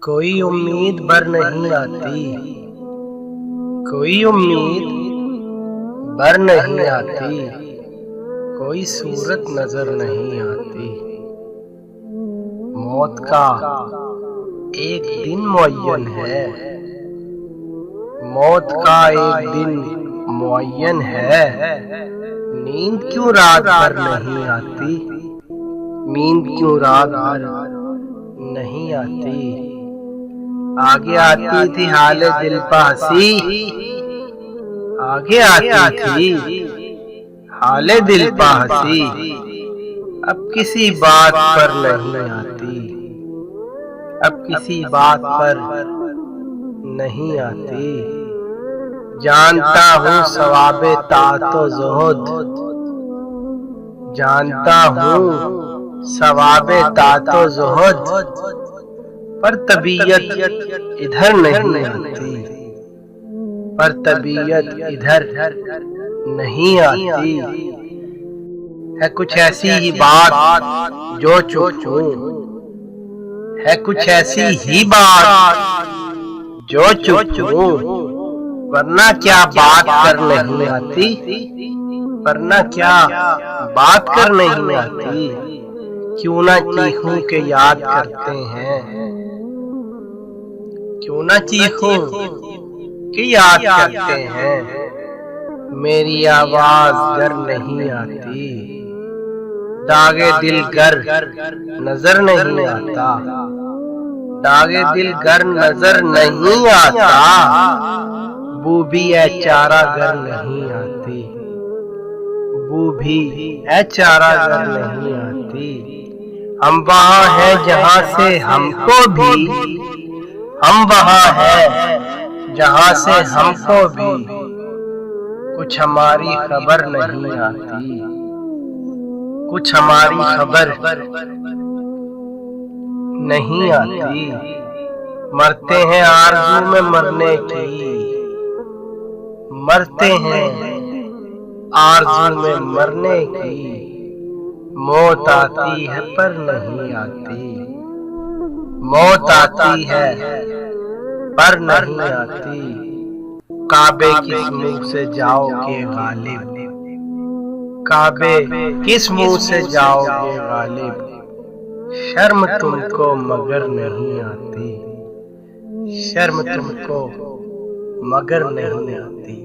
कोई उम्मीद बर नहीं आती, कोई उम्मीद बर नहीं आती, कोई सूरत नजर नहीं आती। मौत का एक दिन मुअय्यन है, मौत का एक दिन मुअय्यन है। नींद क्यों रात भर नहीं आती, नींद क्यों रात भर नहीं आती। आगे आती थी हाले दिल पे हंसी, आगे आती थी हाले दिल पे हंसी। अब किसी बात पर नहीं आती, अब किसी बात पर नहीं आती। जानता हूँ सवाबे तातो ज़ुहद, जानता हूँ सवाबे तातो ज़ुहद, पर तबीयत इधर नहीं आती, पर तबीयत इधर नहीं आती। है कुछ ऐसी ही बात जो चुप हूँ, है कुछ ऐसी ही बात जो चुप हूँ। वरना क्या बात कर नहीं आती, वरना क्या बात कर नहीं आती। क्यों ना चीखूं के याद करते हैं, क्यों ना चीखूं कि याद करते हैं। मेरी आवाज गर नहीं आती, दागे दिल गर नजर नहीं आता, दागे दिल गर नजर नहीं आता। बू भी है चारा गर नहीं आती, बू भी है चारा गर नहीं आती। हम वहाँ हैं जहाँ से हमको भी, हम वहाँ हैं जहाँ से हमको भी कुछ हमारी खबर नहीं आती, कुछ हमारी खबर नहीं आती। मरते हैं आरज़ू में मरने की, मरते हैं आरज़ू में मरने की। मौत आती है पर नहीं आती, मौत आती है पर नहीं आती। काबे किस मुंह से जाओगे गालिब, काबे किस मुंह से जाओगे गालिब। शर्म तुमको मगर नहीं आती, शर्म तुमको मगर नहीं आती।